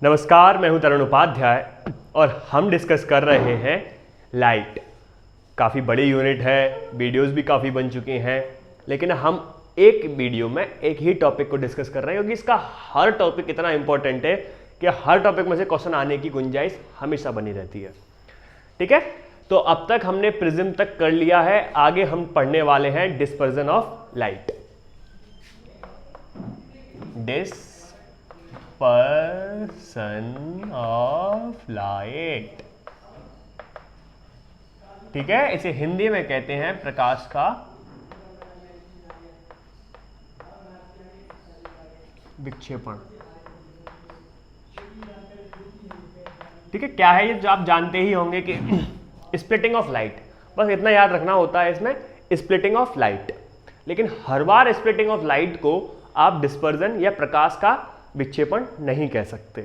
नमस्कार, मैं हूं तरुण उपाध्याय और हम डिस्कस कर रहे हैं लाइट। काफ़ी बड़ी यूनिट है, वीडियोस भी काफ़ी बन चुके हैं, लेकिन हम एक वीडियो में एक ही टॉपिक को डिस्कस कर रहे हैं क्योंकि इसका हर टॉपिक इतना इंपॉर्टेंट है कि हर टॉपिक में से क्वेश्चन आने की गुंजाइश हमेशा बनी रहती है। ठीक है, तो अब तक हमने प्रिज्म तक कर लिया है, आगे हम पढ़ने वाले हैं dispersion of light. Dispersion of light, ठीक है, इसे हिंदी में कहते हैं प्रकाश का विक्षेपण। ठीक है, क्या है ये जो आप जानते ही होंगे कि स्प्लिटिंग ऑफ लाइट, बस इतना याद रखना होता है इसमें, स्प्लिटिंग ऑफ लाइट। लेकिन हर बार स्प्लिटिंग ऑफ लाइट को आप डिस्पर्जन या प्रकाश का विक्षेपण नहीं कह सकते।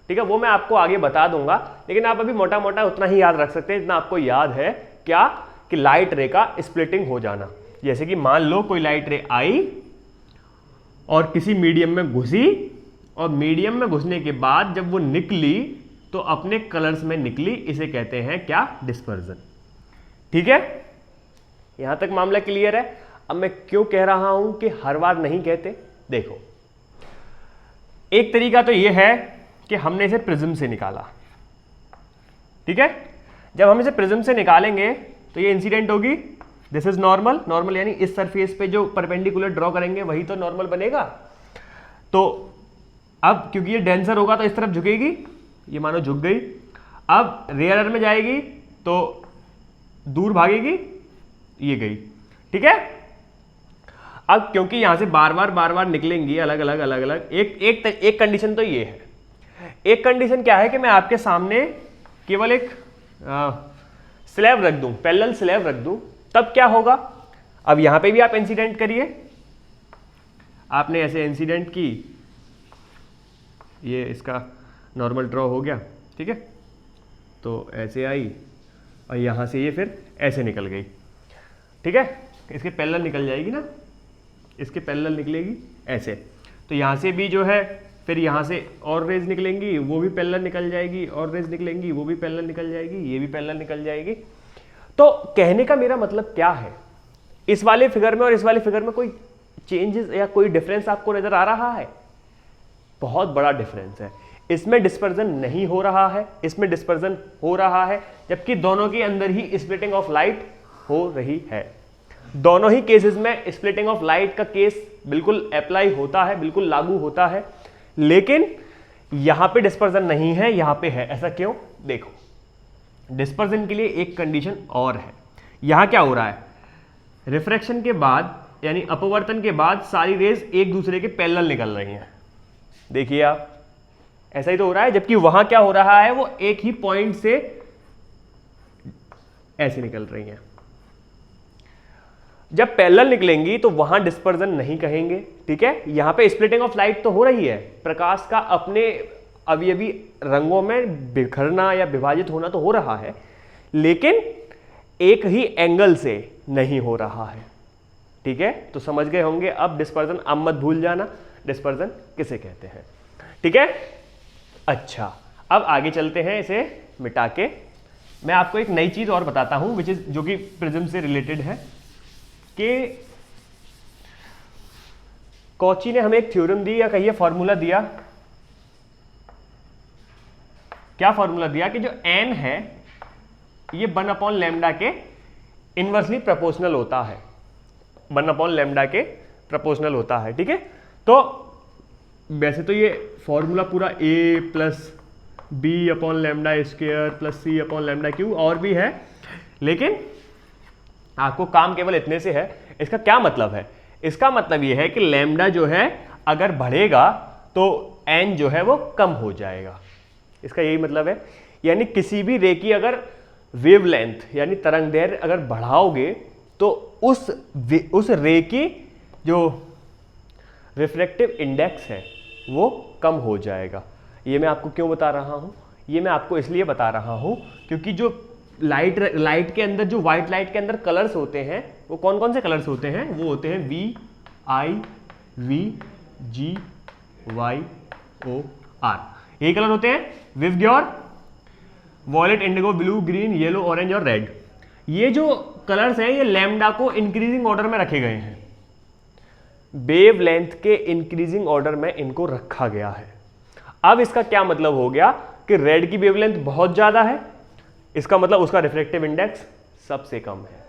ठीक है, वो मैं आपको आगे बता दूंगा, लेकिन आप अभी मोटा मोटा उतना ही याद रख सकते हैं जितना आपको याद है क्या, कि लाइट रे का स्प्लिटिंग हो जाना। जैसे कि मान लो कोई लाइट रे आई और किसी मीडियम में घुसी, और मीडियम में घुसने के बाद जब वो निकली तो अपने कलर्स में निकली, इसे कहते हैं क्या, डिस्पर्जन। ठीक है, यहां तक मामला क्लियर है। अब मैं क्यों कह रहा हूं कि हर बार नहीं कहते, देखो एक तरीका तो ये है कि हमने इसे प्रिज्म से निकाला। ठीक है, जब हम इसे प्रिज्म से निकालेंगे तो ये इंसिडेंट होगी, दिस इज नॉर्मल। नॉर्मल यानी इस सरफेस पे जो परपेंडिकुलर ड्रॉ करेंगे वही तो नॉर्मल बनेगा। तो अब क्योंकि ये डेंसर होगा तो इस तरफ झुकेगी, ये मानो झुक गई। अब रेयरर में जाएगी तो दूर भागेगी, ये गई। ठीक है, अब क्योंकि यहां से बार बार निकलेंगी अलग अलग, एक कंडीशन तो ये है। एक कंडीशन क्या है कि मैं आपके सामने केवल एक स्लैब रख दूं, पैरेलल स्लैब रख दूं, तब क्या होगा। अब यहां पे भी आप इंसिडेंट करिए, आपने ऐसे इंसिडेंट की, ये इसका नॉर्मल ड्रॉ हो गया। ठीक है, तो ऐसे आई और यहां से ये फिर ऐसे निकल गई। ठीक है, इसके पैरेलल निकल जाएगी ना, इसके पैरेलल निकलेगी ऐसे, तो यहां से भी जो है फिर यहां से और रेज निकलेंगी, वो भी पैरेलल निकल जाएगी, और रेज निकलेंगी, वो भी पैरेलल निकल जाएगी, ये भी पैरेलल निकल जाएगी। तो कहने का मेरा मतलब क्या है, इस वाले फिगर में और इस वाले फिगर में कोई चेंजेस या कोई डिफरेंस आपको नजर आ रहा है? बहुत बड़ा डिफरेंस है। इसमें डिस्पर्जन नहीं हो रहा है, इसमें डिस्पर्जन हो रहा है, जबकि दोनों के अंदर ही स्प्लिटिंग ऑफ लाइट हो रही है। दोनों ही केसेस में स्प्लिटिंग ऑफ लाइट का केस बिल्कुल अप्लाई होता है, बिल्कुल लागू होता है, लेकिन यहां पे डिस्पर्जन नहीं है, यहां पे है। ऐसा क्यों? देखो, डिस्पर्जन के लिए एक कंडीशन और है। यहां क्या हो रहा है, रिफ्रैक्शन के बाद यानी अपवर्तन के बाद सारी रेज एक दूसरे के पैरेलल निकल रही हैं। देखिए आप, ऐसा ही तो हो रहा है, जबकि वहां क्या हो रहा है, वो एक ही पॉइंट से ऐसे निकल रही हैं। जब पैरेलल निकलेंगी तो वहां डिस्पर्जन नहीं कहेंगे। ठीक है, यहां पे स्प्लिटिंग ऑफ लाइट तो हो रही है, प्रकाश का अपने अवयवी रंगों में बिखरना या विभाजित होना तो हो रहा है, लेकिन एक ही एंगल से नहीं हो रहा है। ठीक है, तो समझ गए होंगे अब डिस्पर्जन। अब मत भूल जाना डिस्पर्जन किसे कहते हैं। ठीक है, अच्छा, अब आगे चलते हैं, इसे मिटा के मैं आपको एक नई चीज और बताता हूं, विच इज जो कि प्रिज्म से रिलेटेड है, कि कॉची ने हमें एक थ्योरम दी, या कहिए फॉर्मूला दिया। क्या फॉर्मूला दिया कि जो n है ये 1/λ के इनवर्सली प्रोपोर्शनल होता है, 1/λ के प्रोपोर्शनल होता है। ठीक है, तो वैसे तो ये फॉर्मूला पूरा a + b/λ² + c/λ³ और भी है, लेकिन आपको काम केवल इतने से है। इसका क्या मतलब है? इसका मतलब यह है कि लैम्डा जो है अगर बढ़ेगा तो n जो है वो कम हो जाएगा। इसका यही मतलब है, यानी किसी भी रे की अगर वेवलेंथ यानी तरंग दैर्घ्य अगर बढ़ाओगे तो उस रे की जो रिफ्रैक्टिव इंडेक्स है वो कम हो जाएगा। ये मैं आपको क्यों बता रहा हूं? ये मैं आपको इसलिए बता रहा हूं क्योंकि जो लाइट के अंदर, जो व्हाइट लाइट के अंदर कलर्स होते हैं, वो कौन कौन से कलर्स होते हैं? वो होते हैं VI, VG, YO, R। यही कलर होते हैं विवग्योर, violet, indigo, blue, green, yellow, orange और रेड। ये जो कलर्स हैं ये लैम्डा को इंक्रीजिंग ऑर्डर में रखे गए हैं, वेवलेंथ के इंक्रीजिंग ऑर्डर में इनको रखा गया है। अब इसका क्या मतलब हो गया कि रेड की वेवलेंथ बहुत ज्यादा है, इसका मतलब उसका रिफ्रैक्टिव इंडेक्स सबसे कम है।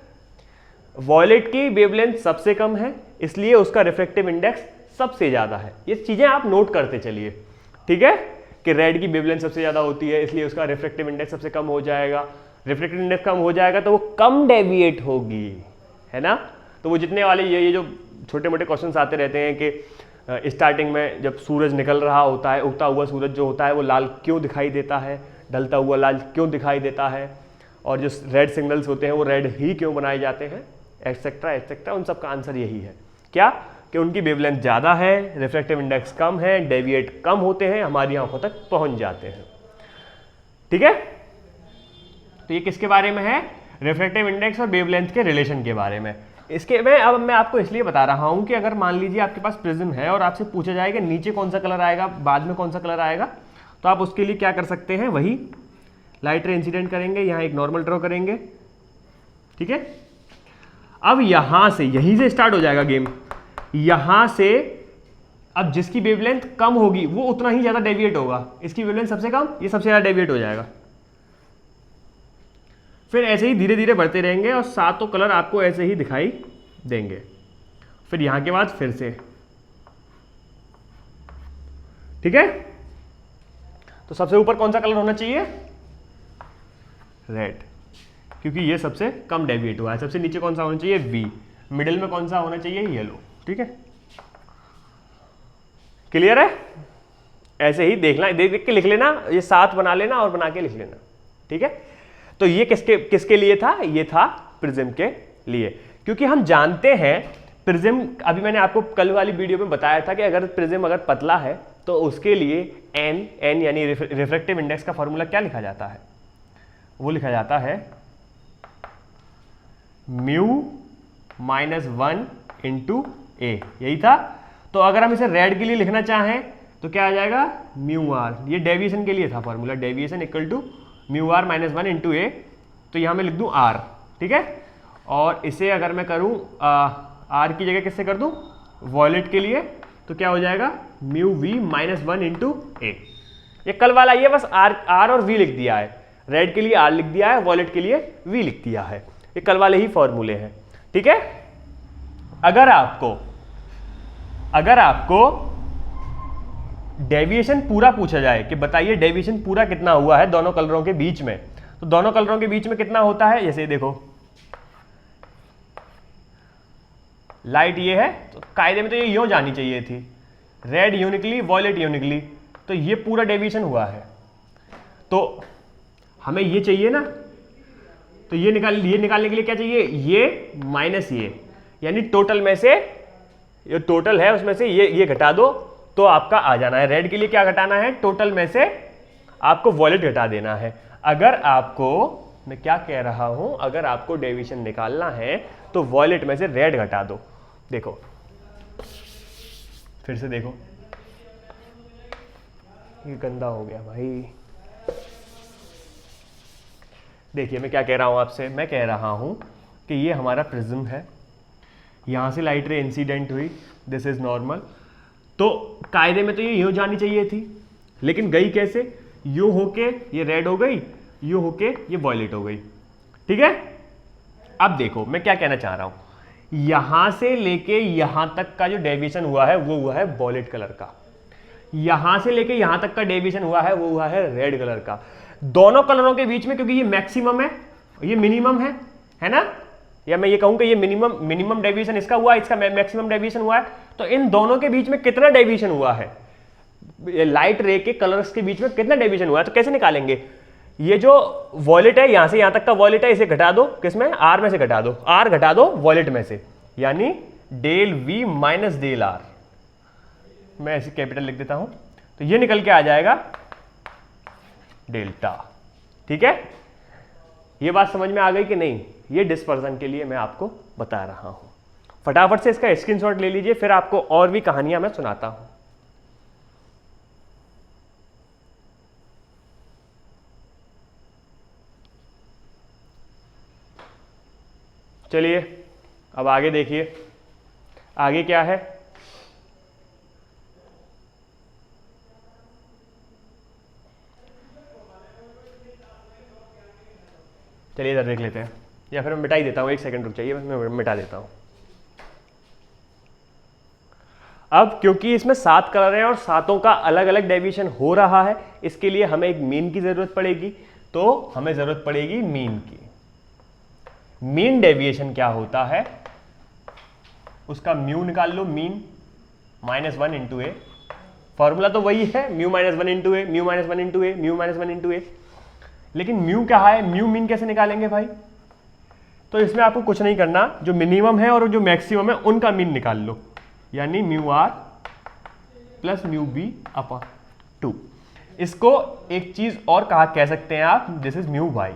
वॉयलेट की वेवलेंथ सबसे कम है, इसलिए उसका रिफ्रैक्टिव इंडेक्स सबसे ज्यादा है। ये चीजें आप नोट करते चलिए, ठीक है, कि रेड की वेवलेंथ सबसे ज्यादा होती है इसलिए उसका रिफ्रैक्टिव इंडेक्स सबसे कम हो जाएगा। रिफ्रैक्टिव इंडेक्स कम हो जाएगा तो वो कम डेविएट होगी, है ना। तो वो जितने वाले ये जो छोटे मोटे क्वेश्चंस आते रहते हैं कि स्टार्टिंग में जब सूरज निकल रहा होता है, उगता हुआ सूरज जो होता है वो लाल क्यों दिखाई देता है, ढलता हुआ लाल क्यों दिखाई देता है, और जो रेड सिग्नल्स होते हैं वो रेड ही क्यों बनाए जाते हैं, एक्सेट्रा एक्सेट्रा, उन सब का आंसर यही है क्या, कि उनकी वेवलेंथ ज़्यादा है, रिफ्रैक्टिव इंडेक्स कम है, डेविएट कम होते हैं, हमारी आंखों तक पहुंच जाते हैं। ठीक है, तो ये किसके बारे में है, रिफ्रैक्टिव इंडेक्स और वेवलेंथ के रिलेशन के बारे में। इसके अब मैं आपको इसलिए बता रहा हूं कि अगर मान लीजिए आपके पास प्रिज्म है और आपसे पूछा जाए कि नीचे कौन सा कलर आएगा, बाद में कौन सा कलर आएगा, तो आप उसके लिए क्या कर सकते हैं, वही लाइट रे इंसिडेंट करेंगे, यहाँ एक नॉर्मल ड्रॉ करेंगे। ठीक है, अब यहां से, यहीं से स्टार्ट हो जाएगा गेम। यहां से अब जिसकी वेवलेंथ कम होगी वो उतना ही ज्यादा डेविएट होगा, इसकी वेवलेंथ सबसे कम, ये सबसे ज्यादा डेविएट हो जाएगा। फिर ऐसे ही धीरे धीरे बढ़ते रहेंगे और सातों कलर आपको ऐसे ही दिखाई देंगे। फिर यहां के बाद फिर से, ठीक है, तो सबसे ऊपर कौन सा कलर होना चाहिए, रेड, क्योंकि ये सबसे कम डेविएट हुआ है। सबसे नीचे कौन सा होना चाहिए, वी, मिडिल में कौन सा होना चाहिए, येलो। ठीक है, क्लियर है, ऐसे ही देखना, देख देख के लिख लेना, ये सात बना लेना और बना के लिख लेना। ठीक है, तो ये किसके लिए था, ये था प्रिज्म के लिए, क्योंकि हम जानते हैं प्रिज्म, अभी मैंने आपको कल वाली वीडियो में बताया था कि अगर प्रिज्म अगर पतला है तो उसके लिए एन यानी रिफ्रैक्टिव इंडेक्स का फॉर्मूला क्या लिखा जाता है, वो लिखा जाता है म्यू -1 इंटू ए, यही था। तो अगर हम इसे रेड के लिए लिखना चाहें तो क्या आ जाएगा, म्यू आर, ये डेविएशन के लिए था formula, deviation equal to mu R -1 into A, तो यहां मैं लिख दूं आर। ठीक है, और इसे अगर मैं करूं आर की जगह किससे कर दूं, वॉयलेट के लिए, तो क्या हो जाएगा, म्यू वी -1 इंटू ए। ये कल वाला ये बस आर और वी लिख दिया है, रेड के लिए आर लिख दिया है, वॉयलेट के लिए वी लिख दिया है, ये कल वाले ही फॉर्मूले हैं। ठीक है, अगर आपको डेविएशन पूरा पूछा जाए कि बताइए डेविएशन पूरा कितना हुआ है दोनों कलरों के बीच में, तो दोनों कलरों के बीच में कितना होता है, जैसे देखो लाइट ये है, तो कायदे में तो ये यूं जानी चाहिए थी, रेड यूनिकली, वॉयलेट यूनिकली, तो ये पूरा डेविएशन हुआ है। तो हमें ये चाहिए ना, तो ये निकालने के लिए क्या चाहिए, ये माइनस ये, यानी टोटल में से, ये टोटल है उसमें से ये घटा दो तो आपका आ जाना है। रेड के लिए क्या घटाना है, टोटल में से आपको वॉयलेट घटा देना है। अगर आपको, मैं क्या कह रहा हूं, अगर आपको डेविएशन निकालना है तो वॉयलेट में से रेड घटा दो। देखो फिर से देखो, ये गंदा हो गया भाई। देखिए मैं क्या कह रहा हूं आपसे, मैं कह रहा हूं कि ये हमारा प्रिज्म है, यहां से लाइट रे इंसिडेंट हुई, दिस इज नॉर्मल, तो कायदे में तो ये यूं जानी चाहिए थी, लेकिन गई कैसे, यूं होके ये रेड हो गई, यूं होके ये वॉयलेट हो गई। ठीक है, अब देखो मैं क्या कहना चाह रहा हूं, यहां से लेके यहां तक का जो डेविएशन हुआ है वो हुआ है वॉयलेट कलर का, यहां से लेके यहां तक का डेविएशन हुआ है वो हुआ है रेड कलर का। दोनों कलरों के बीच में, क्योंकि ये मैक्सिमम है ये मिनिमम है ना, या मैं ये कहूं कि ये मिनिमम डेविएशन इसका हुआ है, इसका मैक्सिमम डेविएशन हुआ है, तो इन दोनों के बीच में कितना डेविएशन हुआ है, लाइट रे के कलर्स के बीच में कितना डेविएशन हुआ है, तो कैसे निकालेंगे, ये जो वॉयलेट है यहां से यहां तक का वॉयलेट है, इसे घटा दो, किसमें, आर में से घटा दो, आर घटा दो वॉयलेट में से, यानी del V minus del R, मैं ऐसे कैपिटल लिख देता हूं, तो ये निकल के आ जाएगा डेल्टा। ठीक है, ये बात समझ में आ गई कि नहीं, ये डिस्पर्सन के लिए मैं आपको बता रहा हूं। फटाफट से इसका स्क्रीनशॉट ले लीजिए, फिर आपको और भी कहानियां मैं सुनाता हूं। चलिए अब आगे देखिए, आगे क्या है। चलिए इधर देख लेते हैं, या फिर मैं मिटा ही देता हूँ, 1 सेकंड रुक जाइए, मैं मिटा देता हूँ। अब क्योंकि इसमें 7 कलर हैं और 7 का अलग अलग डेविएशन हो रहा है, इसके लिए हमें एक मीन की जरूरत पड़ेगी। तो हमें जरूरत पड़ेगी मीन की। मीन डेविएशन क्या होता है, उसका म्यू निकाल लो, मीन -1 इंटू ए। फॉर्मूला तो वही है, म्यू -1 इंटू ए, म्यू -1 इंटू ए, म्यू -1 इंटू ए। लेकिन म्यू क्या है, म्यू मीन कैसे निकालेंगे भाई? तो इसमें आपको कुछ नहीं करना, जो मिनिमम है और जो मैक्सिमम है उनका मीन निकाल लो, यानी mu R plus mu B upon 2। इसको एक चीज और कह सकते हैं आप, दिस इज म्यू वाई।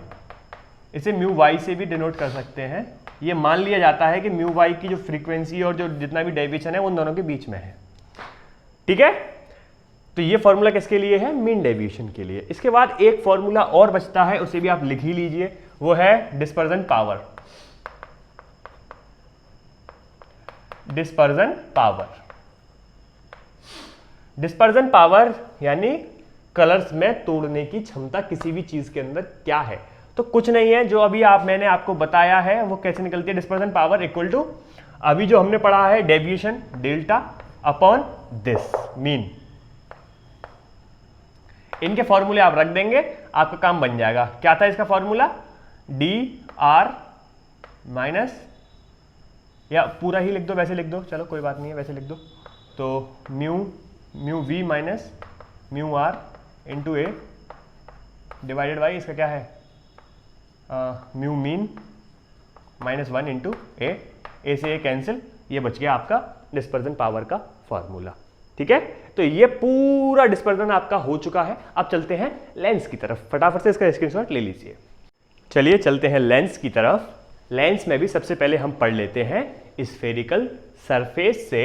इसे म्यू वाई से भी डिनोट कर सकते हैं। ये मान लिया जाता है कि म्यू वाई की जो फ्रीक्वेंसी और जो जितना भी डेविएशन है उन दोनों के बीच में है। ठीक है, तो ये फॉर्मूला किसके लिए है, मीन डेविएशन के लिए। इसके बाद एक फॉर्मूला और बचता है, उसे भी आप लिख ही लीजिए, वो है dispersion power. Dispersion power, dispersion power यानी कलर्स में तोड़ने की क्षमता किसी भी चीज के अंदर क्या है। तो कुछ नहीं है, जो अभी मैंने आपको बताया है वो कैसे निकलती है। डिस्पर्जन पावर इक्वल टू अभी जो हमने पढ़ा है deviation delta upon this mean. इनके फॉर्मूले आप रख देंगे, आपका काम बन जाएगा। क्या था इसका फॉर्मूला, डी आर माइनस, या पूरा ही लिख दो, वैसे लिख दो, चलो कोई बात नहीं है, वैसे लिख दो। तो mu V minus mu R into A divided by इसका क्या है, म्यू मीन -1 इंटू ए से ए कैंसिल, ये बच गया आपका डिस्पर्जन पावर का फॉर्मूला। ठीक है, तो ये पूरा डिस्पर्जन आपका हो चुका है। अब चलते हैं लेंस की तरफ, फटाफट से इसका स्क्रीनशॉट ले लीजिए। चलिए चलते हैं लेंस की तरफ। लेंस में भी सबसे पहले हम पढ़ लेते हैं स्फेरिकल सरफेस से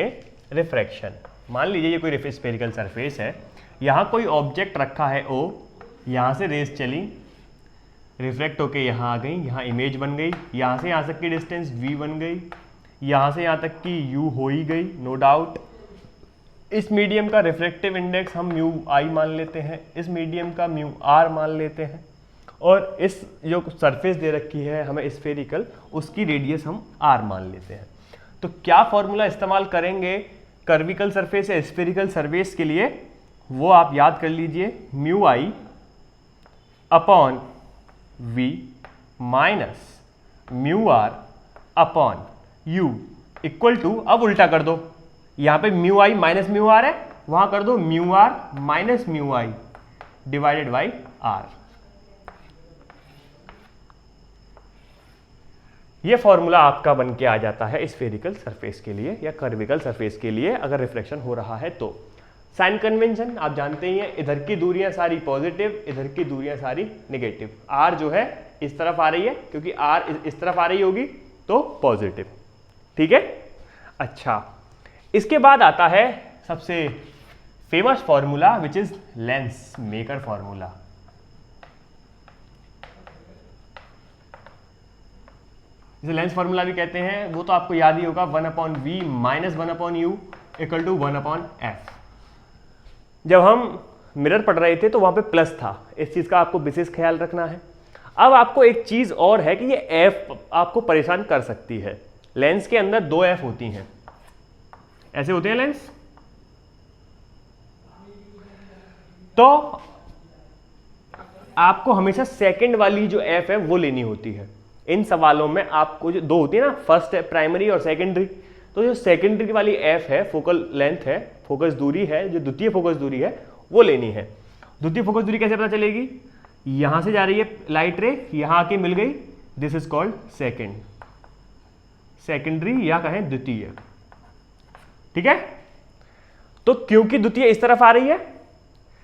रिफ्रैक्शन। मान लीजिए ये कोई स्फेरिकल सरफेस है, यहाँ कोई ऑब्जेक्ट रखा है ओ, यहाँ से रेस चली, रिफ्लेक्ट होके यहाँ आ गई, यहाँ इमेज बन गई, यहाँ से यहाँ तक की डिस्टेंस v बन गई, यहाँ से यहाँ तक की u हो ही गई, नो डाउट। इस मीडियम का रिफ्रैक्टिव इंडेक्स हम म्यू आई मान लेते हैं, इस मीडियम का म्यू आर मान लेते हैं, और इस जो सरफेस दे रखी है हमें स्फेरिकल, उसकी रेडियस हम आर मान लेते हैं। तो क्या फॉर्मूला इस्तेमाल करेंगे कर्विकल सरफेस या स्फेरिकल सरफेस के लिए, वो आप याद कर लीजिए, mu I upon v minus mu R upon u equal to, अब उल्टा कर दो, यहाँ पे mu I minus mu R है, वहां कर दो mu R minus mu I divided by R. ये फॉर्मूला आपका बन के आ जाता है स्फेरिकल सरफेस के लिए या कर्विकल सरफेस के लिए अगर रिफ्लेक्शन हो रहा है तो। साइन कन्वेंशन आप जानते ही हैं, इधर की दूरियां सारी पॉजिटिव, इधर की दूरियां सारी नेगेटिव। आर जो है इस तरफ आ रही है, क्योंकि आर इस तरफ आ रही होगी तो पॉजिटिव। ठीक है, अच्छा, इसके बाद आता है सबसे famous formula which is lens maker formula. जिसे लेंस फॉर्मूला भी कहते हैं, वो तो आपको याद ही होगा, 1/v minus 1/u equal to 1/f। जब हम मिरर पढ़ रहे थे तो वहां पे प्लस था, इस चीज का आपको विशेष ख्याल रखना है। अब आपको एक चीज और है कि ये f आपको परेशान कर सकती है। लेंस के अंदर 2 f होती हैं, ऐसे होते हैं लेंस। तो आपको हमेशा सेकंड वाली जो f है वो लेनी होती है। इन सवालों में आपको जो 2 होती है ना, फर्स्ट है प्राइमरी और सेकेंडरी, तो जो सेकेंडरी वाली f है, फोकल लेंथ है, फोकस दूरी है, जो द्वितीय फोकस दूरी है वो लेनी है। द्वितीय फोकस दूरी कैसे पता चलेगी, यहां से जा रही है लाइट रे, यहां आके मिल गई, this is called second, secondary या कहें द्वितीय। ठीक है, तो क्योंकि द्वितीय इस तरफ आ रही है,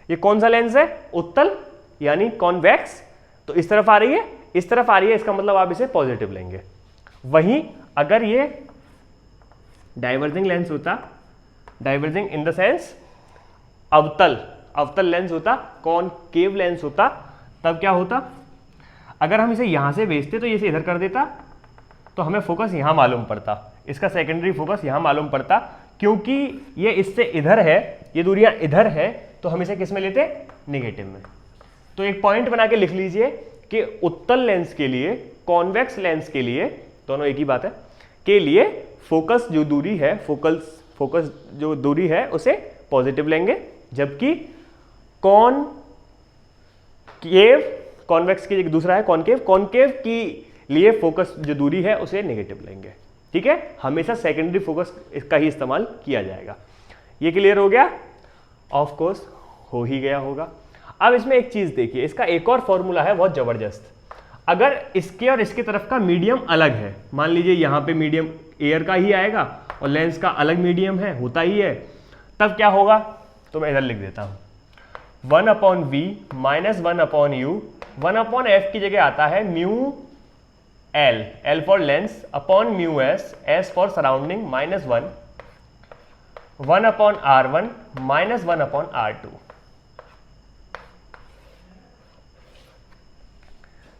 ये कौन सा लेंस है, उत्तल यानी कॉन्वेक्स, तो इस तरफ आ रही है, इस तरफ आ रही है, इसका मतलब आप इसे पॉजिटिव लेंगे। वहीं अगर ये डाइवर्जिंग लेंस होता, डाइवर्जिंग इन द सेंस अवतल लेंस होता, कॉनकेव लेंस होता, तब क्या होता, अगर हम इसे यहां से भेजते तो ये इसे इधर कर देता, तो हमें फोकस यहाँ मालूम पड़ता, इसका सेकेंडरी फोकस यहाँ मालूम पड़ता, क्योंकि ये इससे इधर है, ये दूरियां इधर है, तो हम इसे किस में लेते, नेगेटिव में। तो एक पॉइंट बना के लिख लीजिए कि उत्तल लेंस के लिए, कॉन्वेक्स लेंस के लिए, दोनों एक ही बात है, के लिए फोकस जो दूरी है, फोकस जो दूरी है उसे पॉजिटिव लेंगे, जबकि कॉन्वेक्स की दूसरा है कॉनकेव की लिए फोकस जो दूरी है उसे नेगेटिव लेंगे। ठीक है, हमेशा सेकेंडरी फोकस इसका ही इस्तेमाल किया जाएगा। ये क्लियर हो गया? ऑफ कोर्स हो ही गया होगा। अब इसमें एक चीज देखिए, इसका एक और फॉर्मूला है बहुत जबरदस्त। अगर इसके और इसके तरफ का मीडियम अलग है, मान लीजिए यहां पे मीडियम एयर का ही आएगा और लेंस का अलग मीडियम है, होता ही है, तब क्या होगा, तो मैं इधर लिख देता हूं 1/v - 1/u, 1/f की जगह आता है mu L for Lenz upon mu S for surrounding -1, 1/r1 - 1/r2।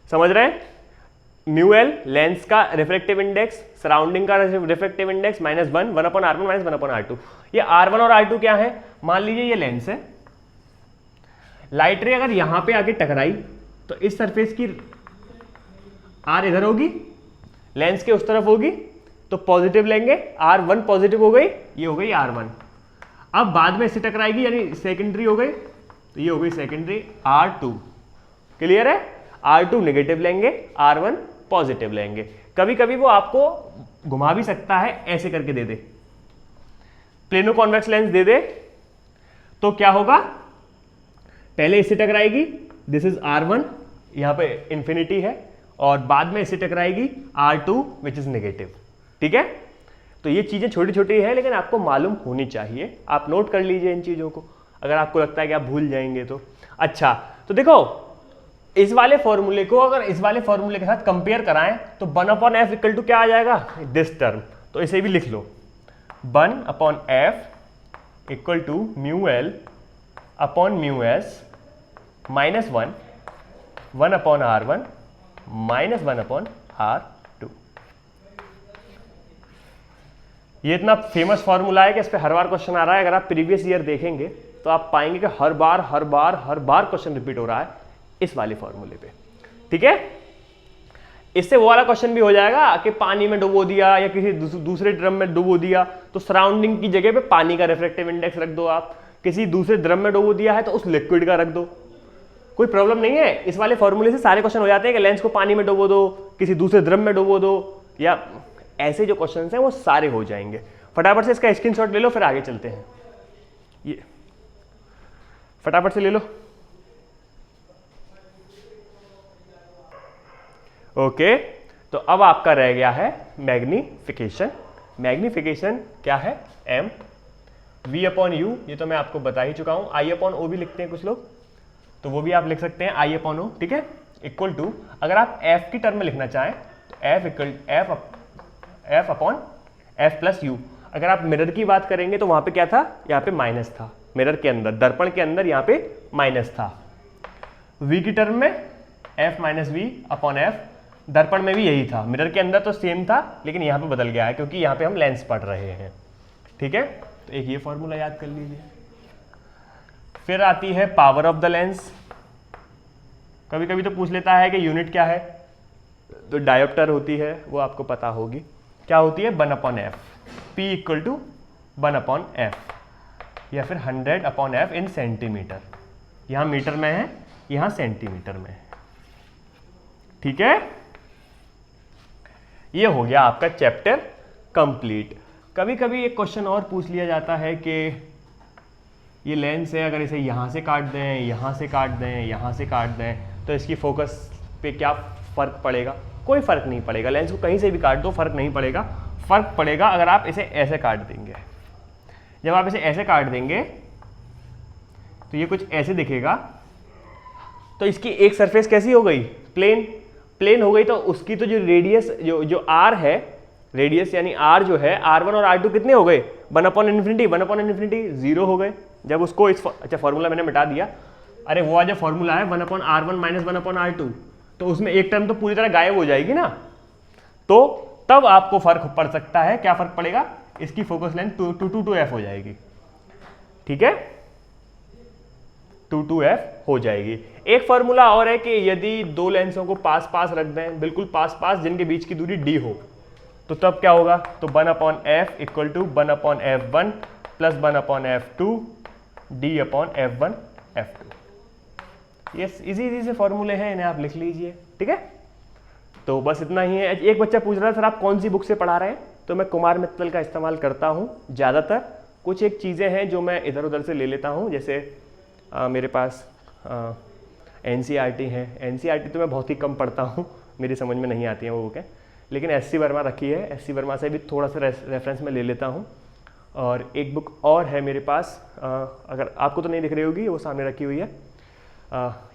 समझ रहे हैं? म्यू एल लेंस का रिफ्रैक्टिव इंडेक्स, सराउंडिंग का रिफ्रैक्टिव इंडेक्स -1, 1/r1 - 1/r2। ये r1 और r2 क्या है? मान लीजिए ये लेंस है, लाइट रे अगर यहां पे आके टकराई तो इस सरफेस की R इधर होगी, लेंस के उस तरफ होगी, तो पॉजिटिव लेंगे, R1 पॉजिटिव हो गई, ये हो गई R1। अब बाद में इससे टकराएगी यानी सेकेंडरी हो गई, तो ये हो गई सेकेंडरी R2। क्लियर है? R2 नेगेटिव लेंगे, R1 पॉजिटिव लेंगे। कभी कभी वो आपको घुमा भी सकता है, ऐसे करके दे दे, प्लेनो कॉन्वेक्स लेंस दे दे, तो क्या होगा, पहले इससे टकराएगी, दिस इज R1, यहां पे इंफिनिटी है, और बाद में इससे टकराएगी R2 विच इज नेगेटिव। ठीक है, तो ये चीजें छोटी छोटी है लेकिन आपको मालूम होनी चाहिए, आप नोट कर लीजिए इन चीजों को, अगर आपको लगता है कि आप भूल जाएंगे तो। अच्छा, तो देखो इस वाले फॉर्मूले को अगर इस वाले फॉर्मूले के साथ कंपेयर कराएं तो 1/f इक्वल टू क्या आ जाएगा, दिस टर्म, तो इसे भी लिख लो, 1/f equal to mu L upon mu S -1, 1/r1 - 1/r2। ये इतना फेमस फॉर्मूला है कि इस पे हर बार क्वेश्चन आ रहा है। अगर आप प्रीवियस ईयर देखेंगे तो आप पाएंगे कि हर बार क्वेश्चन रिपीट हो रहा है इस वाले फॉर्मूले पे। ठीक है, इससे वो वाला क्वेश्चन भी हो जाएगा कि पानी में डुबो दिया या किसी दूसरे ड्रम में डुबो दिया, तो सराउंडिंग की जगह पे पानी का रिफ्रैक्टिव इंडेक्स रख दो आप, किसी दूसरे ड्रम में डुबो दिया है तो उस लिक्विड का रख दो, कोई प्रॉब्लम नहीं है। इस वाले फॉर्मूले से सारे क्वेश्चन हो जाते हैं कि लेंस को पानी में डुबो दो, किसी दूसरे द्रव में डुबो दो, या ऐसे जो क्वेश्चन हैं वो सारे हो जाएंगे। फटाफट से इसका स्क्रीनशॉट ले लो, फिर आगे चलते हैं। ये फटाफट से ले लो। ओके, तो अब आपका रह गया है मैग्निफिकेशन। मैग्निफिकेशन क्या है, m v/u, ये तो मैं आपको बता ही चुका हूं। I/o भी लिखते हैं कुछ लोग, तो वो भी आप लिख सकते हैं I/o। ठीक है, इक्वल टू, अगर आप f की टर्म में लिखना चाहें तो f/f+u। अगर आप मिरर की बात करेंगे तो वहां पे क्या था, यहाँ पे माइनस था, मिरर के अंदर, दर्पण के अंदर यहाँ पे माइनस था। v की टर्म में f-v/f, दर्पण में भी यही था, मिरर के अंदर तो सेम था लेकिन यहाँ पे बदल गया है क्योंकि यहाँ पे हम लेंस पढ़ रहे हैं। ठीक है, तो एक ये फॉर्मूला याद कर लीजिए। फिर आती है पावर ऑफ द लेंस। कभी कभी तो पूछ लेता है कि यूनिट क्या है, तो डायोप्टर होती है, वो आपको पता होगी, क्या होती है, 1/f, P equal to 1/f, या फिर 100/f इन सेंटीमीटर। यहाँ मीटर में है, यहाँ सेंटीमीटर में है। ठीक है, ये हो गया आपका चैप्टर कंप्लीट। कभी कभी एक क्वेश्चन और पूछ लिया जाता है कि ये लेंस है, अगर इसे यहाँ से काट दें, यहाँ से काट दें, यहाँ से काट दें, तो इसकी फोकस पे क्या फ़र्क पड़ेगा? कोई फ़र्क नहीं पड़ेगा। लेंस को कहीं से भी काट दो, फ़र्क नहीं पड़ेगा। फ़र्क पड़ेगा अगर आप इसे ऐसे काट देंगे। जब आप इसे ऐसे काट देंगे तो ये कुछ ऐसे दिखेगा, तो इसकी एक सरफेस कैसी हो गई, प्लेन हो गई। तो उसकी तो जो रेडियस जो r है, रेडियस यानी r जो है, r1 और r2 कितने हो गए, 1/∞, 0 हो गए। जब उसको अच्छा फॉर्मूला मैंने मिटा दिया, अरे वो जो फॉर्मूला है 1/r1 - 1/r2, तो उसमें एक टर्म तो पूरी तरह गायब हो जाएगी ना, तो तब आपको फर्क पड़ सकता है। क्या फर्क पड़ेगा? इसकी फोकस लेंथ 2f हो जाएगी, ठीक है, 2f हो जाएगी। एक फॉर्मूला और है कि यदि दो लेंसों को पास पास रख दें, बिल्कुल पास पास, जिनके बीच की दूरी d हो, तो तब क्या होगा? तो 1/f equal to 1/f1 plus 1/f2 d/f1 f2। ये इजी से फॉर्मूले हैं, इन्हें आप लिख लीजिए, ठीक है। तो बस इतना ही है। एक बच्चा पूछ रहा है सर आप कौन सी बुक से पढ़ा रहे हैं, तो मैं कुमार मित्तल का इस्तेमाल करता हूँ ज़्यादातर। कुछ एक चीज़ें हैं जो मैं इधर उधर से ले लेता हूँ, जैसे मेरे पास NCERT है। NCERT तो मैं बहुत ही कम पढ़ता हूँ, मेरी समझ में नहीं आती है वो बुकें, लेकिन SC वर्मा रखी है, SC वर्मा से भी थोड़ा सा रेफरेंस में ले लेता हूँ। और एक बुक और है मेरे पास, अगर आपको तो नहीं दिख रही होगी, वो सामने रखी हुई है,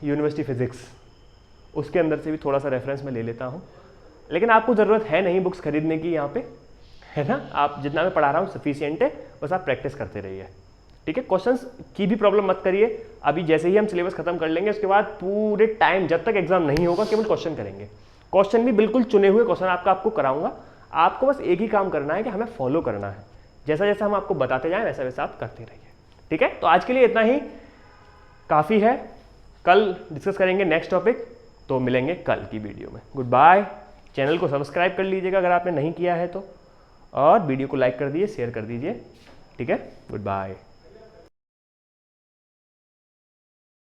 यूनिवर्सिटी फिजिक्स, उसके अंदर से भी थोड़ा सा रेफरेंस में ले लेता हूँ। लेकिन आपको ज़रूरत है नहीं बुक्स खरीदने की यहाँ पे, है ना, आप जितना मैं पढ़ा रहा हूँ सफिशिएंट है, बस आप प्रैक्टिस करते रहिए, ठीक है। क्वेश्चंस की भी प्रॉब्लम मत करिए, अभी जैसे ही हम सिलेबस खत्म कर लेंगे उसके बाद पूरे टाइम जब तक एग्जाम नहीं होगा केवल क्वेश्चन करेंगे। क्वेश्चन भी बिल्कुल चुने हुए क्वेश्चन आपको कराऊंगा। आपको बस एक ही काम करना है कि हमें फॉलो करना है, जैसा जैसा हम आपको बताते जाएं वैसा वैसा आप करते रहिए, ठीक है। तो आज के लिए इतना ही काफ़ी है, कल डिस्कस करेंगे नेक्स्ट टॉपिक, तो मिलेंगे कल की वीडियो में। Good bye. चैनल को सब्सक्राइब कर लीजिएगा अगर आपने नहीं किया है तो, और वीडियो को लाइक कर दीजिए, शेयर कर दीजिए, ठीक है। Good bye.